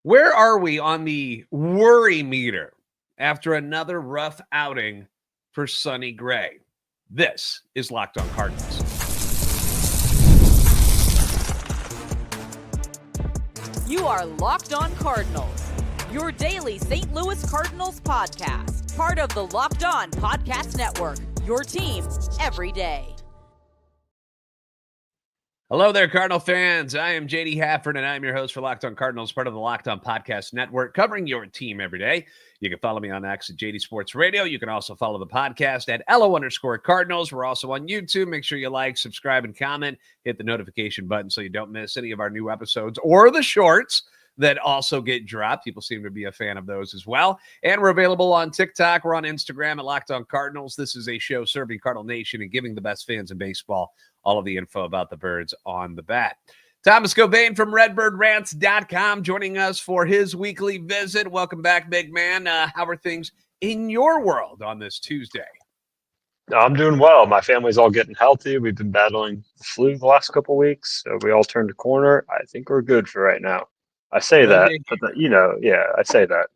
Where are we on the worry meter after another rough outing for Sonny Gray? This is Locked On Cardinals. You are Locked On Cardinals, your daily St. Louis Cardinals podcast, part of the Locked On Podcast Network, your team every day. Hello there, Cardinal fans. I am JD Hafford, and I'm your host for Locked On Cardinals, part of the Locked On Podcast Network, covering your team every day. You can follow me on X at JD Sports Radio. You can also follow the podcast at LO_Cardinals. We're also on YouTube. Make sure you like, subscribe, and comment. Hit the notification button so you don't miss any of our new episodes or the shorts that also get dropped. People seem to be a fan of those as well. And we're available on TikTok. We're on Instagram at Locked On Cardinals. This is a show serving Cardinal Nation and giving the best fans in baseball all of the info about the birds on the bat. Thomas Cobain from RedbirdRants.com joining us for his weekly visit. Welcome back, big man. How are things in your world on this Tuesday? I'm doing well. My family's all getting healthy. We've been battling the flu the last couple of weeks, so we all turned a corner. I think we're good for right now. I say that, but I say that.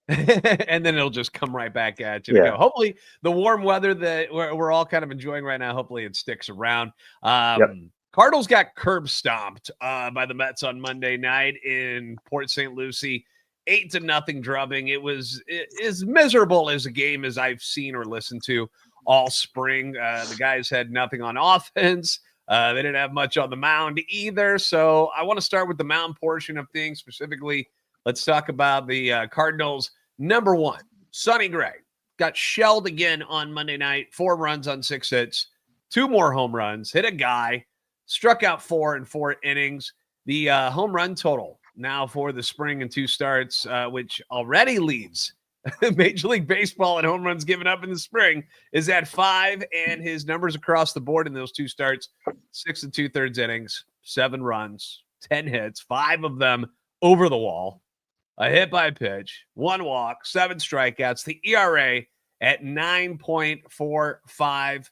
And then it'll just come right back at you. Yeah. Hopefully the warm weather that we're all kind of enjoying right now, hopefully it sticks around. Cardinals got curb stomped by the Mets on Monday night in Port St. Lucie, 8-0 drubbing. It was as miserable as a game as I've seen or listened to all spring. The guys had nothing on offense. They didn't have much on the mound either. So I want to start with the mound portion of things. Specifically, let's talk about the Cardinals. Number one, Sonny Gray got shelled again on Monday night. 4 runs on 6 hits, 2 more home runs, hit a guy, struck out 4 in 4 innings. The home run total now for the spring and 2 starts, which already leads Major League Baseball and home runs given up in the spring, is at 5, and his numbers across the board in those 2 starts, 6 2/3 innings, 7 runs, 10 hits, 5 of them over the wall, a hit by pitch, 1 walk, 7 strikeouts, the ERA at 9.45,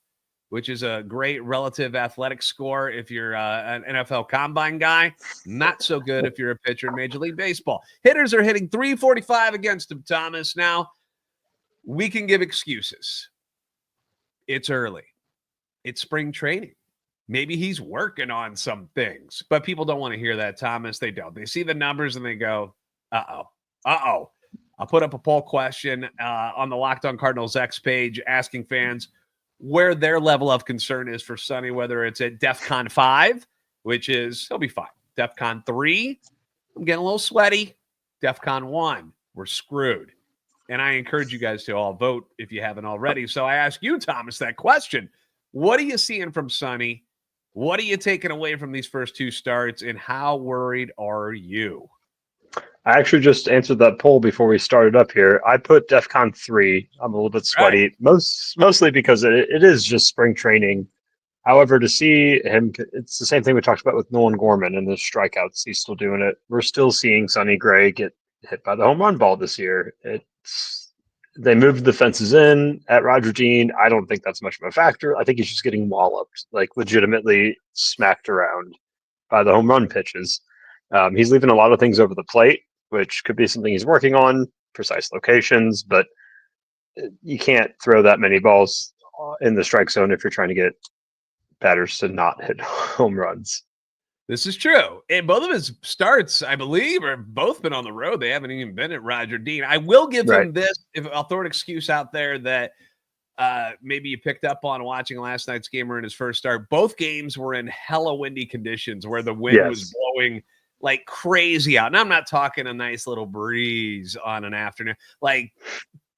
which is a great relative athletic score if you're an NFL combine guy. Not so good if you're a pitcher in Major League Baseball. Hitters are hitting .345 against him, Thomas. Now, we can give excuses. It's early. It's spring training. Maybe he's working on some things, but people don't want to hear that, Thomas. They don't. They see the numbers and they go, uh-oh. I'll put up a poll question on the Locked On Cardinals X page asking fans where their level of concern is for Sonny, whether it's at DEFCON 5, which is, he'll be fine. DEFCON 3, I'm getting a little sweaty. DEFCON 1, we're screwed. And I encourage you guys to all vote if you haven't already. So I ask you, Thomas, that question. What are you seeing from Sonny? What are you taking away from these first 2 starts, and how worried are you? I actually just answered that poll before we started up here. I put DEFCON 3. I'm a little bit sweaty, mostly because it is just spring training. However, to see him, it's the same thing we talked about with Nolan Gorman and the strikeouts. He's still doing it. We're still seeing Sonny Gray get hit by the home run ball this year. They moved the fences in at Roger Dean. I don't think that's much of a factor. I think he's just getting walloped, like legitimately smacked around by the home run pitches. He's leaving a lot of things over the plate, which could be something he's working on, precise locations, but you can't throw that many balls in the strike zone if you're trying to get batters to not hit home runs. This is true. And both of his starts, I believe, are both been on the road. They haven't even been at Roger Dean. I will give him this, if I'll throw an excuse out there that maybe you picked up on watching last night's game or in his first start. Both games were in hella windy conditions where the wind was blowing like crazy out. And I'm not talking a nice little breeze on an afternoon, like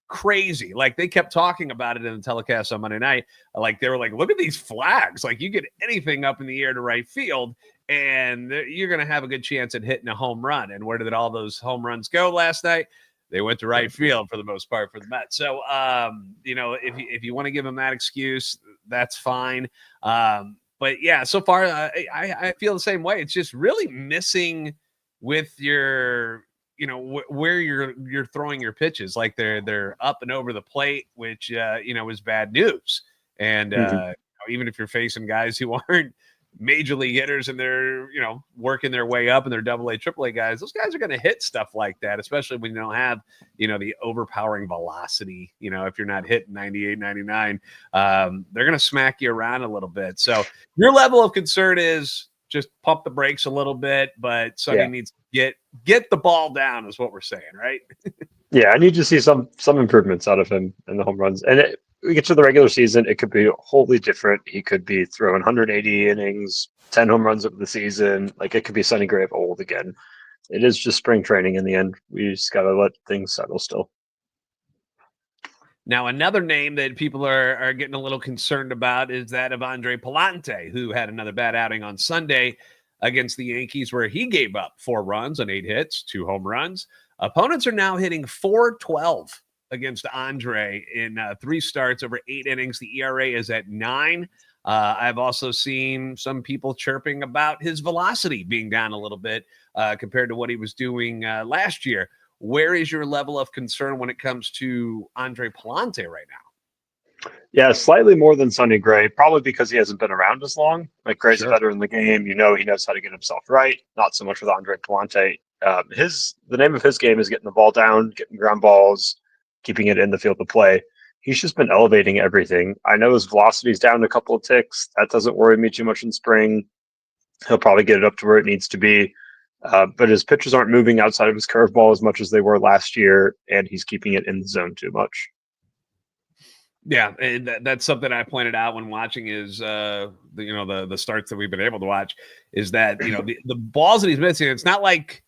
crazy. Like they kept talking about it in the telecast on Monday night. Like they were like, look at these flags. Like you get anything up in the air to right field and you're going to have a good chance at hitting a home run. And where did all those home runs go last night? They went to right field for the most part for the Mets. So, if you want to give them that excuse, that's fine. But yeah, so far I feel the same way. It's just really missing with your, where you're throwing your pitches. Like they're up and over the plate, which is bad news. And even if you're facing guys who aren't major league hitters and they're, working their way up and they're AA, AAA guys, those guys are going to hit stuff like that, especially when you don't have, the overpowering velocity. If you're not hitting 98, 99, they're going to smack you around a little bit. So your level of concern is just pump the brakes a little bit, but Sonny needs to get the ball down is what we're saying, right? Yeah, I need to see some improvements out of him in the home runs. And we get to the regular season, it could be wholly different. He could be throwing 180 innings, 10 home runs over the season. Like, it could be Sonny Gray of old again. It is just spring training in the end. We just got to let things settle still. Now, another name that people are getting a little concerned about is that of Andre Pallante, who had another bad outing on Sunday against the Yankees, where he gave up 4 runs on 8 hits, 2 home runs. Opponents are now hitting .412 against Andre in 3 starts over 8 innings. The ERA is at 9. I've also seen some people chirping about his velocity being down a little bit compared to what he was doing last year. Where is your level of concern when it comes to Andre Pallante right now? Yeah, slightly more than Sonny Gray, probably because he hasn't been around as long. Like, Gray's a veteran in the game. He knows how to get himself right. Not so much with Andre Pallante. The name of his game is getting the ball down, getting ground balls, keeping it in the field of play. He's just been elevating everything. I know his velocity's down a couple of ticks. That doesn't worry me too much in spring. He'll probably get it up to where it needs to be. But his pitches aren't moving outside of his curveball as much as they were last year, and he's keeping it in the zone too much. Yeah, and that's something I pointed out when watching his, the starts that we've been able to watch, is that, the balls that he's missing, it's not like,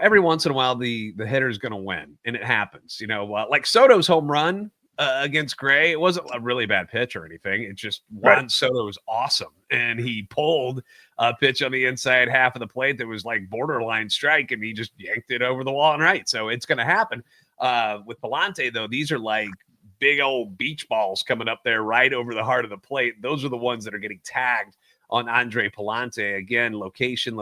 every once in a while the hitter is going to win, and it happens. Like Soto's home run against Gray, it wasn't a really bad pitch or anything. It's just Juan Soto was awesome, and he pulled a pitch on the inside half of the plate that was like borderline strike, and he just yanked it over the wall and right. So it's going to happen. With Pallante, though, these are like big old beach balls coming up there right over the heart of the plate. Those are the ones that are getting tagged on Andre Pallante. Again, location.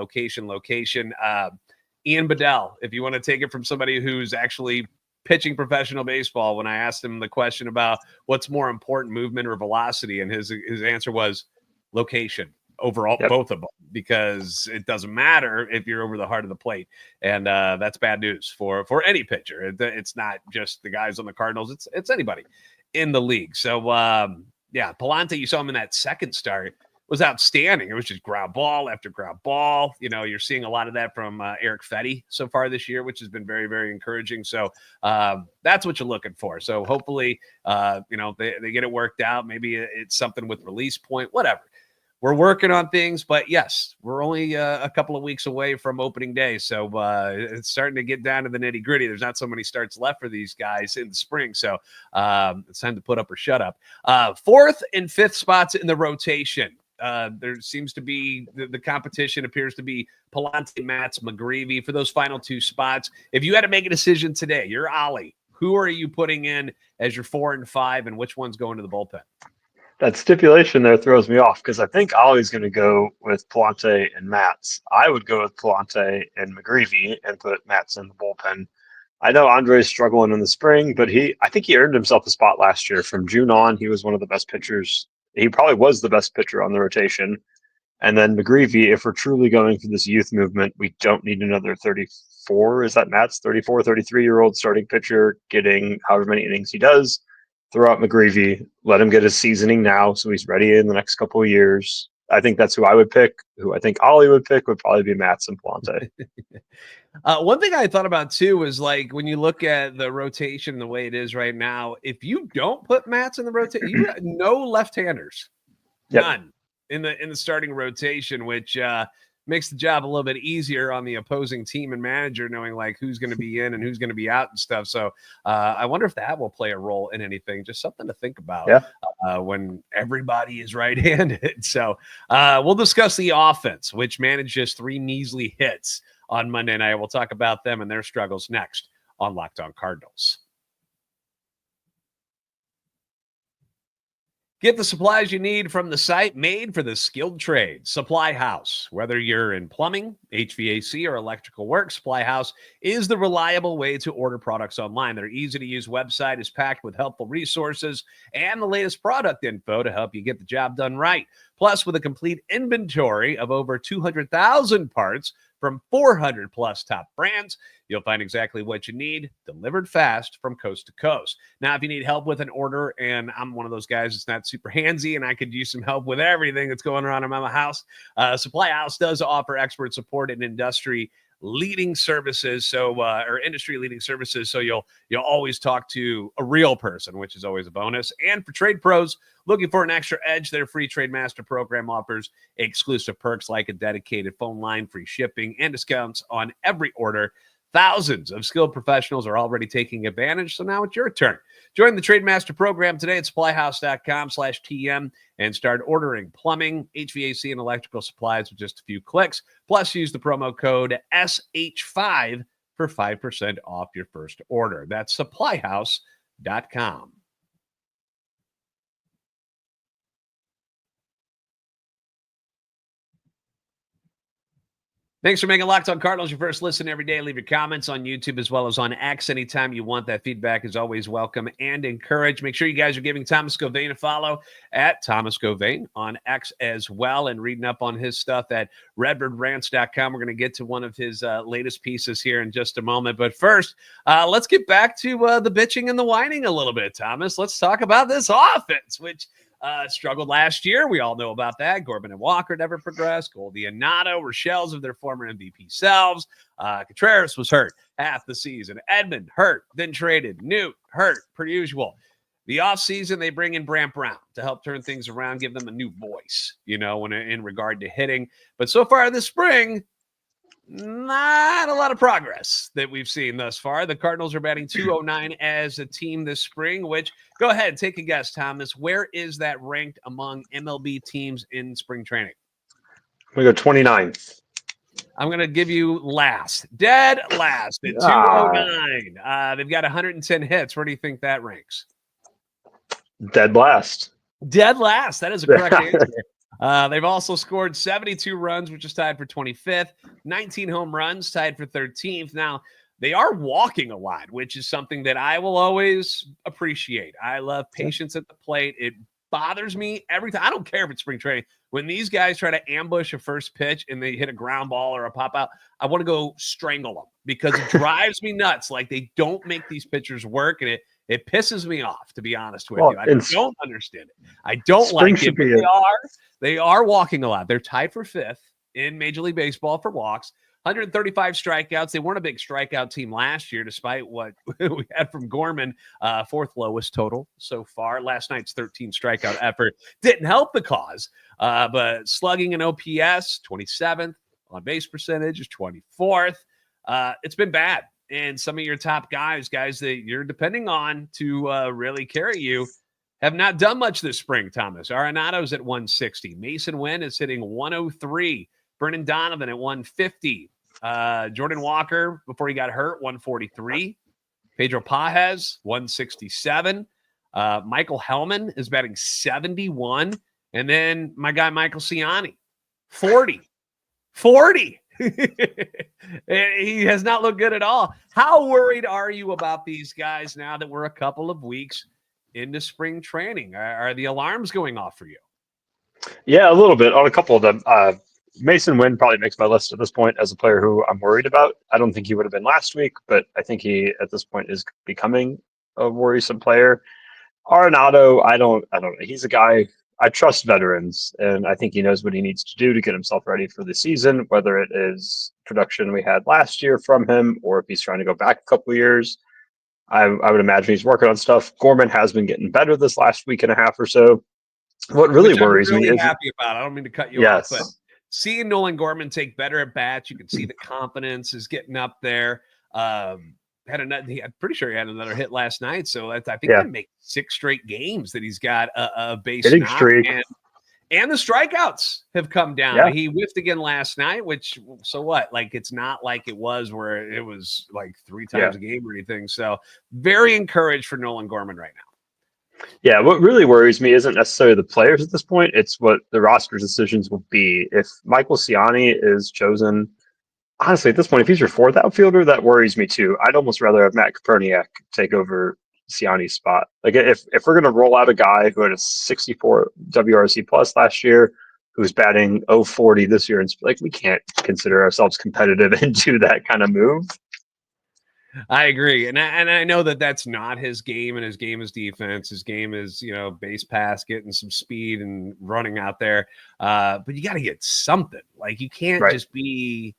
Ian Bedell, if you want to take it from somebody who's actually pitching professional baseball, when I asked him the question about what's more important, movement or velocity, and his answer was location overall, both of them, because it doesn't matter if you're over the heart of the plate. And that's bad news for any pitcher. It's not just the guys on the Cardinals. It's anybody in the league. So, Pallante, you saw him in that second start, was outstanding. It was just ground ball after ground ball. You're seeing a lot of that from Eric Fetty so far this year, which has been very, very encouraging. So that's what you're looking for. So hopefully, they get it worked out. Maybe it's something with release point, whatever. We're working on things, but yes, we're only a couple of weeks away from opening day. So it's starting to get down to the nitty gritty. There's not so many starts left for these guys in the spring. So it's time to put up or shut up. 4th and 5th spots in the rotation. There seems to be the competition appears to be Pallante, Matz, McGreevy for those final 2 spots. If you had to make a decision today, you're Ollie. Who are you putting in as your 4 and 5, and which one's going to the bullpen? That stipulation there throws me off because I think Ollie's going to go with Pallante and Matz. I would go with Pallante and McGreevy and put Matz in the bullpen. I know Andre's struggling in the spring, but I think he earned himself a spot last year. From June on, he was one of the best pitchers. He probably was the best pitcher on the rotation. And then McGreevy, if we're truly going through this youth movement, we don't need another 34. Is that Matz? 34, 33-year-old starting pitcher getting however many innings he does. Throw out McGreevy, let him get his seasoning now so he's ready in the next couple of years. I think that's who I would pick. Who I think Ollie would pick would probably be Matz and Pallante. One thing I thought about too is, like, when you look at the rotation the way it is right now, if you don't put Matz in the rotation, you got no left-handers, none in the starting rotation, which makes the job a little bit easier on the opposing team and manager, knowing like who's going to be in and who's going to be out and stuff. So I wonder if that will play a role in anything. Just something to think about when everybody is right-handed. So we'll discuss the offense, which managed just 3 measly hits on Monday night. We'll talk about them and their struggles next on Locked On Cardinals. Get the supplies you need from the site made for the skilled trade. SupplyHouse. Whether you're in plumbing, HVAC, or electrical work, SupplyHouse is the reliable way to order products online. Their easy-to-use website is packed with helpful resources and the latest product info to help you get the job done right. Plus, with a complete inventory of over 200,000 parts from 400-plus top brands, you'll find exactly what you need, delivered fast from coast to coast. Now, if you need help with an order, and I'm one of those guys that's not super handsy, and I could use some help with everything that's going on in my house, SupplyHouse does offer expert support and industry-leading services, or industry-leading services, so you'll always talk to a real person, which is always a bonus. And for trade pros looking for an extra edge, their free Trade Master program offers exclusive perks like a dedicated phone line, free shipping, and discounts on every order. Thousands of skilled professionals are already taking advantage, so now it's your turn. Join the Trade Master program today at supplyhouse.com/TM and start ordering plumbing, HVAC, and electrical supplies with just a few clicks. Plus, use the promo code SH5 for 5% off your first order. That's supplyhouse.com. Thanks for making Locked On Cardinals your first listen every day. Leave your comments on YouTube as well as on X anytime you want. That feedback is always welcome and encouraged. Make sure you guys are giving Thomas Govain a follow at Thomas Govain on X as well, and reading up on his stuff at redbirdrant.com. We're going to get to one of his latest pieces here in just a moment. But first, let's get back to the bitching and the whining a little bit, Thomas. Let's talk about this offense, which struggled last year. We all know about that. Gorman and Walker never progressed. Goldie and Nato were shells of their former MVP selves. Contreras was hurt half the season. Edmund hurt, then traded. Newt hurt, per usual. The offseason, they bring in Brant Brown to help turn things around, give them a new voice, in regard to hitting. But so far this spring, not a lot of progress that we've seen thus far. The Cardinals are batting .209 as a team this spring, which, go ahead, take a guess, Thomas. Where is that ranked among MLB teams in spring training? I'm going to go 29th. I'm going to give you dead last at 209. They've got 110 hits. Where do you think that ranks? Dead last. Dead last. That is a correct answer. They've also scored 72 runs, which is tied for 25th, 19 home runs, tied for 13th. Now, they are walking a lot, which is something that I will always appreciate. I love patience at the plate. It bothers me every time. I don't care if it's spring training. When these guys try to ambush a first pitch and they hit a ground ball or a pop out, I want to go strangle them because it drives me nuts. Like, they don't make these pitchers work, and it pisses me off, to be honest with you. I don't understand it. I don't like it, but they are walking a lot. They're tied for 5th in Major League Baseball for walks, 135 strikeouts. They weren't a big strikeout team last year, despite what we had from Gorman, 4th lowest total so far. Last night's 13 strikeout effort didn't help the cause, but slugging and OPS, 27th, on base percentage is 24th. It's been bad. And some of your top guys that you're depending on to really carry you, have not done much this spring, Thomas. Arenado's at 160. Mason Wynn is hitting 103. Brennan Donovan at 150. Jordan Walker, before he got hurt, 143. Pedro Pajes, 167. Michael Hellman is batting 71. And then my guy, Michael Ciani, 40. 40. He has not looked good at all. How worried are you about these guys now that we're a couple of weeks into spring training? Are the alarms going off for you? Yeah, a little bit on a couple of them. Mason Wynn probably makes my list at this point as a player who I'm worried about. I don't think he would have been last week, but I think he at this point is becoming a worrisome player. Arenado, I don't know. He's a guy, I trust veterans, and I think he knows what he needs to do to get himself ready for the season, whether it is production we had last year from him or if he's trying to go back a couple of years. I would imagine he's working on stuff. Gorman has been getting better this last week and a half or so. What really worries me is happy about. I don't mean to cut you off, but seeing Nolan Gorman take better at bats, you can see the confidence is getting up there. I'm pretty sure he had another hit last night, so I think he make 6 straight games that he's got a base hitting streak. And the strikeouts have come down. Yeah. He whiffed again last night, which, so what? Like, it's not like it was where it was like 3 times a game or anything. So very encouraged for Nolan Gorman right now. Yeah, what really worries me isn't necessarily the players at this point. It's what the roster decisions will be. If Michael Ciani is chosen, honestly, at this point, if he's your fourth outfielder, that worries me too. I'd almost rather have Matt Koperniak take over Ciani's spot. Like if we're going to roll out a guy who had a 64 WRC plus last year, who's batting 040 this year, and like we can't consider ourselves competitive and do that kind of move. I agree, and I know that that's not his game, and his game is defense. His game is base pass, getting some speed and running out there. But you got to get something. Like you can't just be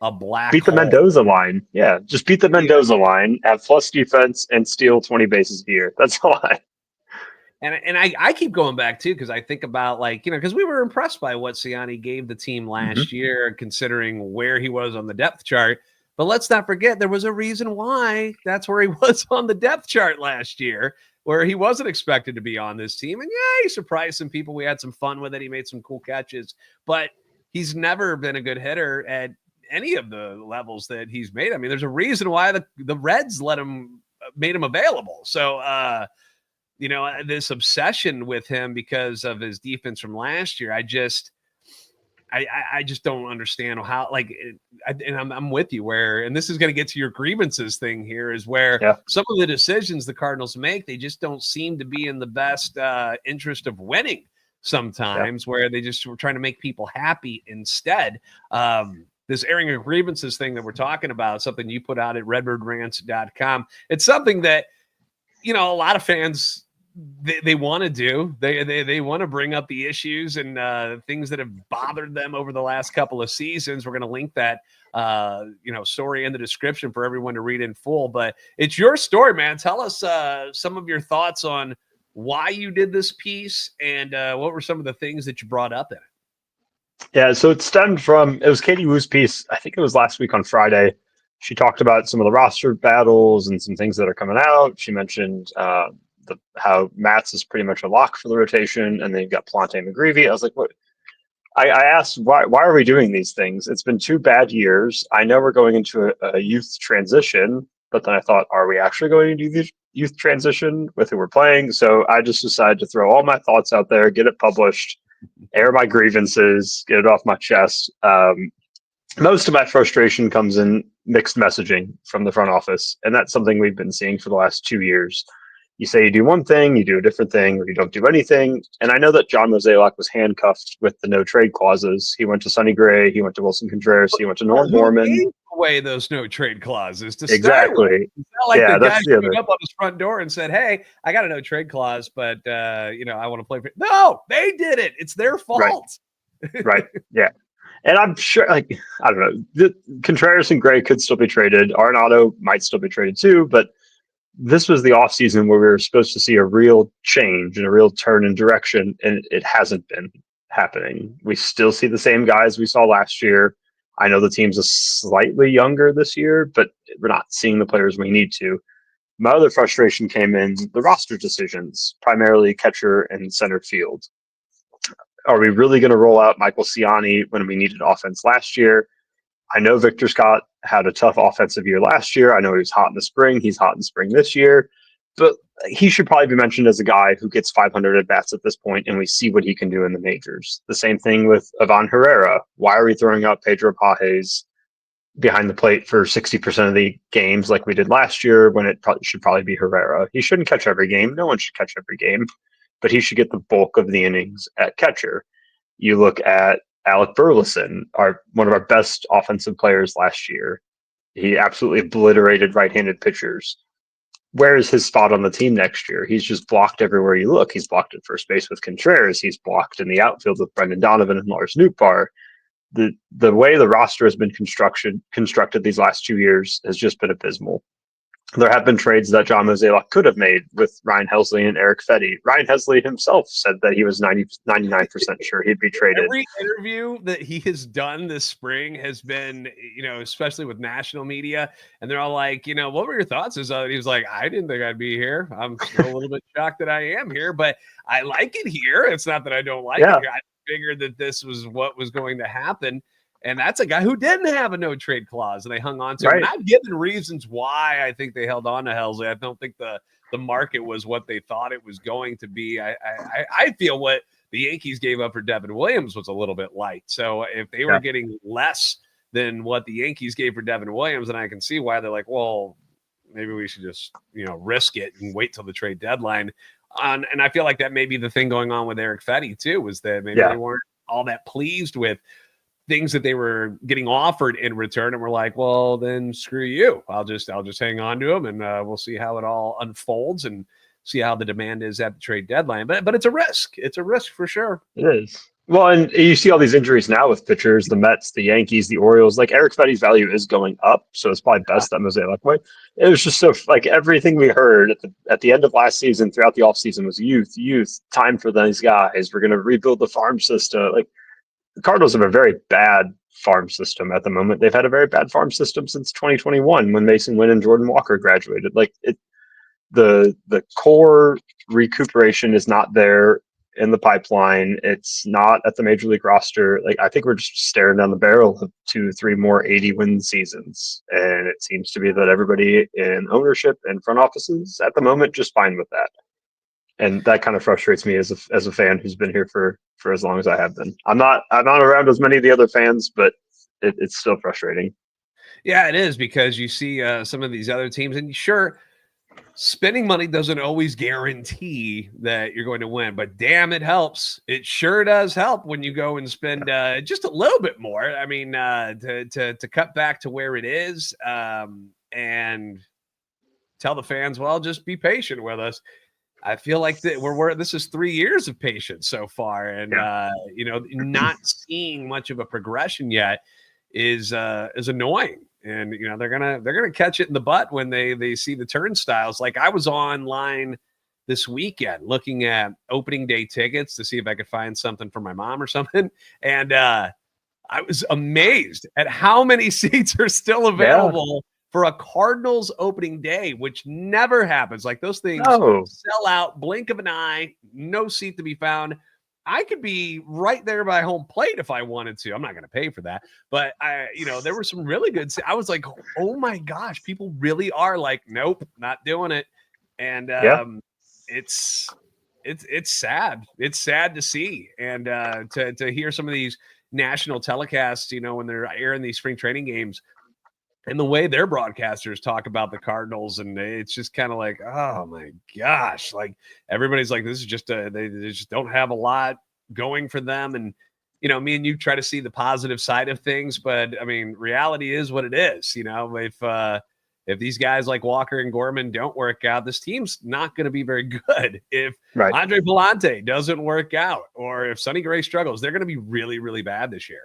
a black beat the hole. Mendoza line. Yeah, just beat the Mendoza line, have plus defense, and steal 20 bases a year. That's all And I keep going back too because I think about because we were impressed by what Ciani gave the team last year, considering where he was on the depth chart. But let's not forget there was a reason why that's where he was on the depth chart last year, where he wasn't expected to be on this team. And yeah, he surprised some people. We had some fun with it. He made some cool catches, but he's never been a good hitter at any of the levels that he's made. I mean, there's a reason why the Reds made him available. So, this obsession with him because of his defense from last year, I just don't understand how, and I'm with you and this is going to get to your grievances thing here, is where some of the decisions the Cardinals make, they just don't seem to be in the best interest of winning sometimes, where they just were trying to make people happy instead. This airing of grievances thing that we're talking about, something you put out at redbirdrant.com. It's something that, a lot of fans, they want to do. They want to bring up the issues and things that have bothered them over the last couple of seasons. We're going to link that, story in the description for everyone to read in full. But it's your story, man. Tell us some of your thoughts on why you did this piece and what were some of the things that you brought up in it. Yeah, so it was Katie Wu's piece. I think it was last week on Friday. She talked about some of the roster battles and some things that are coming out. She mentioned how Matz is pretty much a lock for the rotation, and then you've got Pallante and McGreevy. I was like, what? I asked, why are we doing these things? It's been 2 bad years. I know we're going into a youth transition, but then I thought, are we actually going to do the youth transition with who we're playing? So I just decided to throw all my thoughts out there, get it published, air my grievances, get it off my chest. Most of my frustration comes in mixed messaging from the front office, and that's something we've been seeing for the last 2 years. You say you do one thing, you do a different thing, or you don't do anything. And I know that John Mozeliak was handcuffed with the no trade clauses. He went to Sonny Gray, he went to Wilson Contreras, he went to Norm Norman. Gave away those no trade clauses to exactly. It's not like the guy showed up on his front door and said, "Hey, I got a no trade clause, but I want to play for." No, they did it. It's their fault. Right. Yeah. And I'm sure, I don't know, Contreras and Gray could still be traded. Arenado might still be traded too, but this was the offseason where we were supposed to see a real change and a real turn in direction, and it hasn't been happening. We still see the same guys we saw last year. I know the team's a slightly younger this year, but we're not seeing the players we need to. My other frustration came in the roster decisions, primarily catcher and center field. Are we really going to roll out Michael Ciani when we needed offense last year? I know Victor Scott had a tough offensive year last year. I know he was hot in the spring. He's hot in the spring this year. But he should probably be mentioned as a guy who gets 500 at-bats at this point, and we see what he can do in the majors. The same thing with Ivan Herrera. Why are we throwing out Pedro Pages behind the plate for 60% of the games like we did last year when it should probably be Herrera? He shouldn't catch every game. No one should catch every game. But he should get the bulk of the innings at catcher. You look at Alec Burleson, one of our best offensive players last year. He absolutely obliterated right-handed pitchers. Where is his spot on the team next year? He's just blocked everywhere you look. He's blocked at first base with Contreras. He's blocked in the outfield with Brendan Donovan and Lars Nootbaar. The way the roster has been constructed these last 2 years has just been abysmal. There have been trades that John Mozeliak could have made with Ryan Helsley and Eric Fetty. Ryan Helsley himself said that he was 99% sure he'd be traded. Every interview that he has done this spring has been, especially with national media, and they're all like, what were your thoughts? He was like, I didn't think I'd be here. I'm still a little bit shocked that I am here, but I like it here. It's not that I don't like it here. I figured that this was what was going to happen. And that's a guy who didn't have a no trade clause, and they hung on to him. Right. And I've given reasons why I think they held on to Helsley. I don't think the market was what they thought it was going to be. I feel what the Yankees gave up for Devin Williams was a little bit light. So if they were getting less than what the Yankees gave for Devin Williams, then I can see why they're like, well, maybe we should just, risk it and wait till the trade deadline. And I feel like that may be the thing going on with Eric Fetty too, was that maybe they weren't all that pleased with things that they were getting offered in return, and we're like, well, then screw you. I'll just hang on to them, and we'll see how it all unfolds and see how the demand is at the trade deadline. But it's a risk. It's a risk for sure. It is. Well, and you see all these injuries now with pitchers, the Mets, the Yankees, the Orioles. Like Eric Fetty's value is going up, so it's probably best that Mosaic Luckboy. It was just so like everything we heard at the end of last season, throughout the offseason, was youth, time for these guys. We're going to rebuild the farm system. Like the Cardinals have a very bad farm system at the moment. They've had a very bad farm system since 2021 when Mason Wynn and Jordan Walker graduated. Like the core recuperation is not there in the pipeline. It's not at the major league roster. Like I think we're just staring down the barrel of 2-3 more 80-win seasons, and it seems to be that everybody in ownership and front offices at the moment just fine with that. And that kind of frustrates me as a fan who's been here for as long as I have been. I'm not around as many of the other fans, but it's still frustrating. Yeah, it is, because you see some of these other teams, and sure, spending money doesn't always guarantee that you're going to win, but damn, it helps. It sure does help when you go and spend just a little bit more. I mean, to cut back to where it is, and tell the fans, well, just be patient with us. I feel like that this is 3 years of patience so far, and not seeing much of a progression yet is annoying. And they're gonna catch it in the butt when they see the turnstiles. Like I was online this weekend looking at opening day tickets to see if I could find something for my mom or something, and I was amazed at how many seats are still available for a Cardinals opening day, which never happens. Like those things sell out, blink of an eye, no seat to be found. I could be right there by home plate if I wanted to. I'm not going to pay for that, but there were some really good. I was like, oh my gosh, people really are like, nope, not doing it. And it's sad. It's sad to see. And to hear some of these national telecasts, when they're airing these spring training games, and the way their broadcasters talk about the Cardinals, and it's just kind of like, oh my gosh, like everybody's like, this is just they just don't have a lot going for them. And, me and you try to see the positive side of things, but I mean, reality is what it is. If these guys like Walker and Gorman don't work out, this team's not going to be very good. If Andre Pallante doesn't work out, or if Sonny Gray struggles, they're going to be really, really bad this year.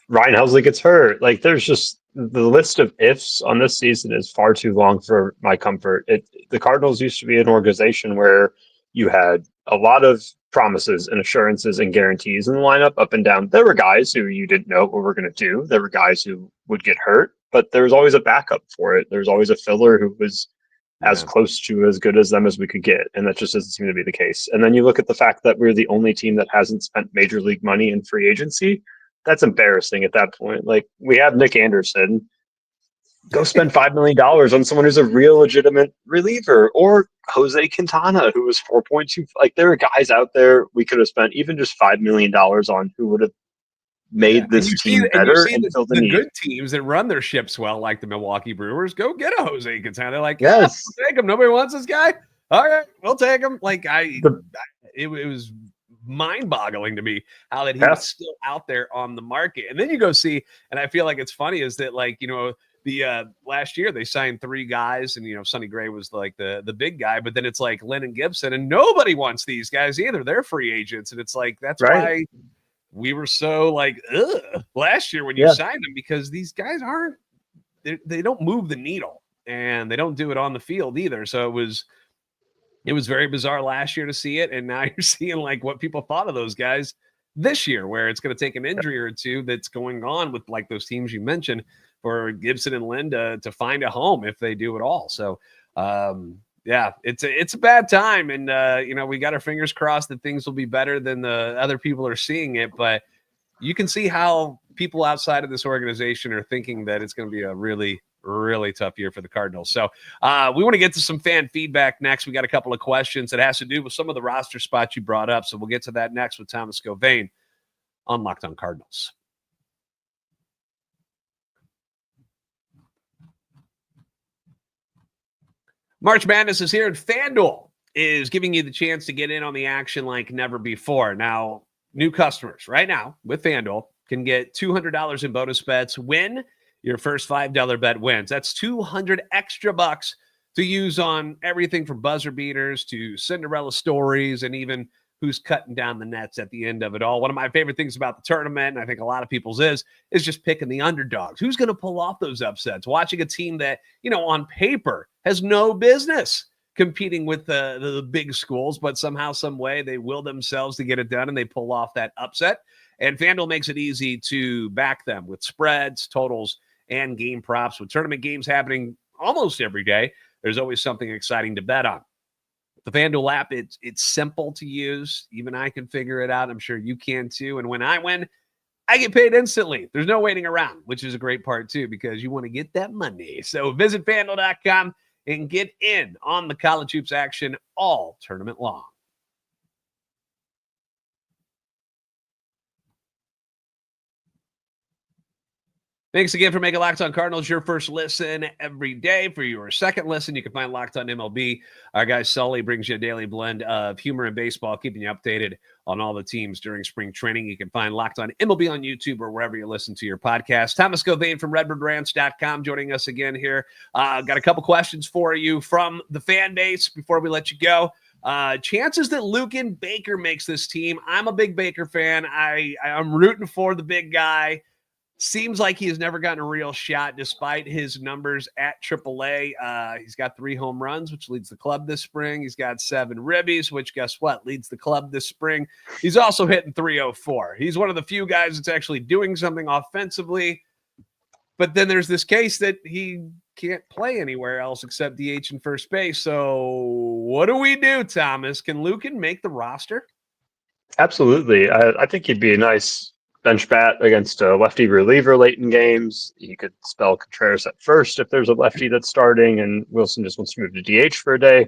Ryan Helsley gets hurt. Like there's just the list of ifs on this season is far too long for my comfort. The Cardinals used to be an organization where you had a lot of promises and assurances and guarantees in the lineup up and down. There were guys who you didn't know what we're going to do. There were guys who would get hurt, but there was always a backup for it. There's always a filler who was as close to as good as them as we could get. And that just doesn't seem to be the case. And then you look at the fact that we're the only team that hasn't spent major league money in free agency. That's embarrassing at that point. Like we have Nick Anderson. Go spend $5 million on someone who's a real legitimate reliever, or Jose Quintana, who was 4.2. Like there are guys out there we could have spent even just $5 million on who would have made this team better and filled the need. Good teams that run their ships well, like the Milwaukee Brewers, go get a Jose Quintana. They're like, yes, we'll take him. Nobody wants this guy. All right, we'll take him. Like it was mind-boggling to me how that he was still out there on the market. And then you go see, and I feel like it's funny is that the last year they signed 3 guys, and Sonny Gray was like the big guy, but then it's like Lynn and Gibson, and nobody wants these guys either. They're free agents, and it's like that's why we were so like last year when you signed them, because these guys they don't move the needle, and they don't do it on the field either. So it was very bizarre last year to see it, and now you're seeing like what people thought of those guys this year, where it's going to take an injury or two that's going on with like those teams you mentioned for Gibson and Linda to find a home if they do at all. So it's a bad time, and we got our fingers crossed that things will be better than the other people are seeing it. But you can see how people outside of this organization are thinking that it's going to be a really, really tough year for the Cardinals. So we want to get to some fan feedback next. We got a couple of questions that has to do with some of the roster spots you brought up. So we'll get to that next with Thomas Gauvain on Locked On Cardinals. March Madness is here, and FanDuel is giving you the chance to get in on the action like never before. Now, new customers right now with FanDuel can get $200 in bonus bets when your first $5 bet wins. That's 200 extra bucks to use on everything from buzzer beaters to Cinderella stories and even who's cutting down the nets at the end of it all. One of my favorite things about the tournament, and I think a lot of people's is just picking the underdogs. Who's going to pull off those upsets? Watching a team that, on paper has no business competing with the big schools, but somehow, some way, they will themselves to get it done, and they pull off that upset. And FanDuel makes it easy to back them with spreads, totals, and game props. With tournament games happening almost every day, there's always something exciting to bet on. The FanDuel app, it's simple to use. Even I can figure it out. I'm sure you can too. And when I win, I get paid instantly. There's no waiting around, which is a great part too, because you want to get that money. So visit FanDuel.com and get in on the college hoops action all tournament long. Thanks again for making Locked On Cardinals your first listen every day. For your second listen, you can find Locked On MLB. Our guy Sully brings you a daily blend of humor and baseball, keeping you updated on all the teams during spring training. You can find Locked On MLB on YouTube or wherever you listen to your podcast. Thomas Gauvain from RedbirdRanch.com joining us again here. Got a couple questions for you from the fan base before we let you go. Chances that Lucan Baker makes this team. I'm a big Baker fan. I'm rooting for the big guy. Seems like he has never gotten a real shot despite his numbers at AAA. He's got 3 home runs, which leads the club this spring. He's got 7 ribbies, which guess what? Leads the club this spring. He's also hitting .304. He's one of the few guys that's actually doing something offensively. But then there's this case that he can't play anywhere else except DH and first base. So what do we do, Thomas? Can Lucan make the roster? Absolutely. I think he'd be a nice bench bat against a lefty reliever late in games. You could spell Contreras at first if there's a lefty that's starting and Wilson just wants to move to DH for a day.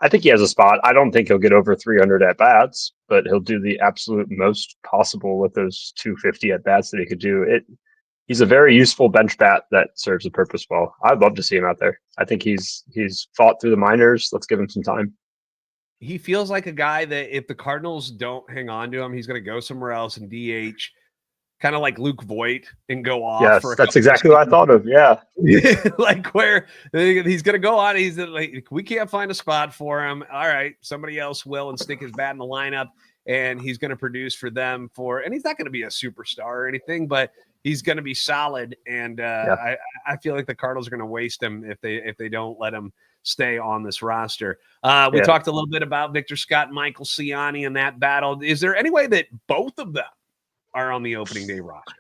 I think he has a spot. I don't think he'll get over 300 at-bats, but he'll do the absolute most possible with those 250 at-bats that he could do. He's a very useful bench bat that serves a purpose well. I'd love to see him out there. I think he's fought through the minors. Let's give him some time. He feels like a guy that if the Cardinals don't hang on to him, he's going to go somewhere else and DH. Kind of like Luke Voigt and go off. Yes, that's exactly what I thought of. Yeah. Like where he's going to go on. He's like, we can't find a spot for him. All right. Somebody else will and stick his bat in the lineup and he's going to produce for them and he's not going to be a superstar or anything, but he's going to be solid. And I feel like the Cardinals are going to waste him if they don't let him stay on this roster. We talked a little bit about Victor Scott and Michael Ciani in that battle. Is there any way that both of them are on the opening day roster?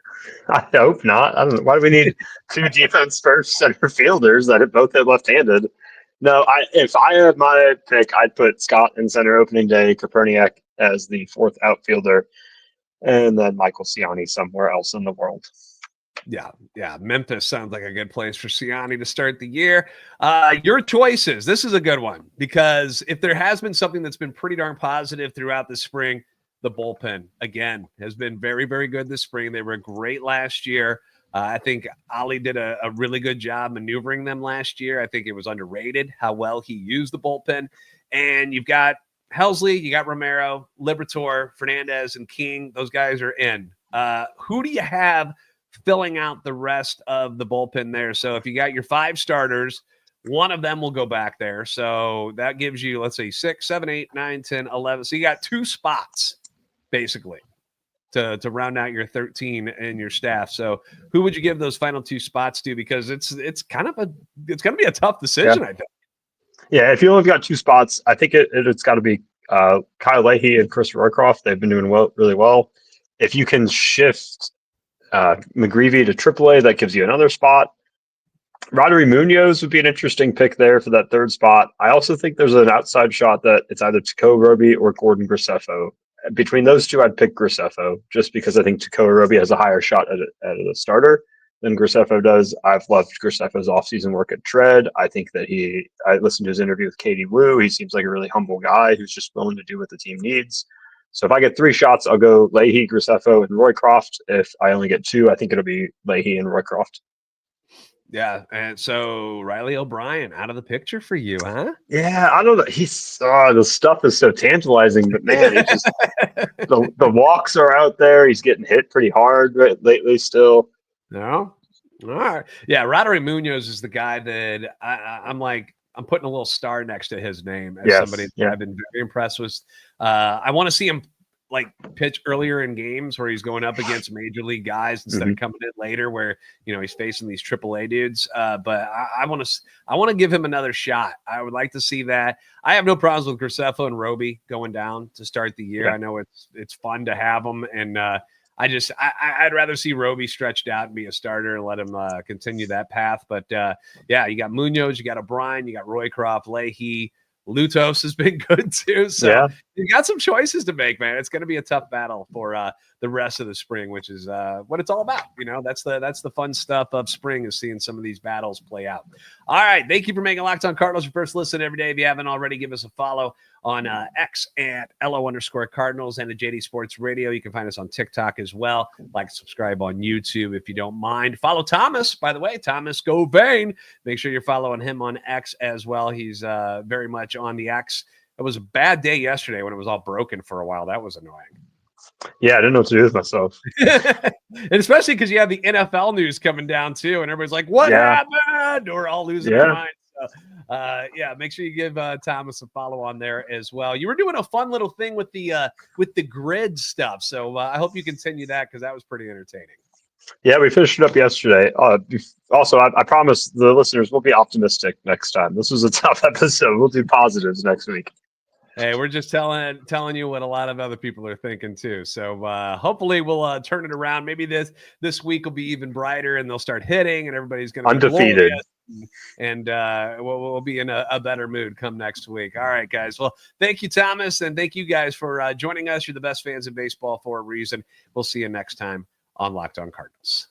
I hope not. I don't know. Why do we need 2 defense first center fielders that have both hit left-handed? No, if I had my pick, I'd put Scott in center opening day, Koperniak as the 4th outfielder, and then Michael Ciani somewhere else in the world. Yeah. Memphis sounds like a good place for Ciani to start the year. Your choices. This is a good one because if there has been something that's been pretty darn positive throughout the spring, the bullpen, again, has been very, very good this spring. They were great last year. I think Ollie did a really good job maneuvering them last year. I think it was underrated how well he used the bullpen. And you've got Helsley, you got Romero, Liberatore, Fernandez, and King. Those guys are in. Who do you have filling out the rest of the bullpen there? So if you got your 5 starters, one of them will go back there. So that gives you, let's say, 6, 7, 8, 9, 10, 11. So you got 2 spots basically to round out your 13 and your staff. So who would you give those final 2 spots to? Because it's going to be a tough decision, I think. Yeah, if you only got 2 spots, I think it's got to be Kyle Leahy and Chris Roycroft. They've been doing really well. If you can shift McGreevy to AAA, that gives you another spot. Roddery Munoz would be an interesting pick there for that 3rd spot. I also think there's an outside shot that it's either Teco Roby or Gordon Graceffo between those two, I'd pick Graceffo just because I think Tekoa Roby has a higher shot at a starter than Graceffo does. I've loved Graceffo's offseason work at Tread. I think that I listened to his interview with Katie Wu. He seems like a really humble guy who's just willing to do what the team needs. So if I get 3 shots, I'll go Leahy, Graceffo, and Roycroft. If I only get 2, I think it'll be Leahy and Roycroft. Yeah, and so Riley O'Brien out of the picture for you, huh? Yeah, I don't know. The stuff is so tantalizing, but man, he just the walks are out there. He's getting hit pretty hard lately still. No? All right. Yeah, Roderick Munoz is the guy that I'm putting a little star next to his name as somebody that I've been very impressed with. I want to see him pitch earlier in games where he's going up against major league guys instead of coming in later where he's facing these AAA dudes. But I want to give him another shot. I would like to see that. I have no problems with Graceffo and Roby going down to start the year. I know it's fun to have them, and I'd rather see Roby stretched out and be a starter and let him continue that path. But you got Munoz, you got O'Brien, you got Roycroft, Leahy. Lutos has been good too. So you got some choices to make, man. It's going to be a tough battle for the rest of the spring, which is what it's all about. That's the fun stuff of spring, is seeing some of these battles play out. All right. Thank you for making Locked On Cardinals your first listen every day. If you haven't already, give us a follow on X at @LO_Cardinals and at JD Sports Radio. You can find us on TikTok as well. Like, subscribe on YouTube if you don't mind. Follow Thomas, by the way, Thomas Govain. Make sure you're following him on X as well. He's very much on the X. It was a bad day yesterday when it was all broken for a while. That was annoying. Yeah, I didn't know what to do with myself. And especially because you have the NFL news coming down too, and everybody's like, "What happened?" Or all losing their minds. So, make sure you give Thomas a follow on there as well. You were doing a fun little thing with the grid stuff, so I hope you continue that because that was pretty entertaining. Yeah, we finished it up yesterday. Also, I promise the listeners we'll be optimistic next time. This was a tough episode. We'll do positives next week. Hey, we're just telling you what a lot of other people are thinking too. So hopefully we'll turn it around. Maybe this week will be even brighter, and they'll start hitting, and everybody's going to undefeated, and we'll be in a better mood come next week. All right, guys. Well, thank you, Thomas, and thank you guys for joining us. You're the best fans of baseball for a reason. We'll see you next time on Locked On Cardinals.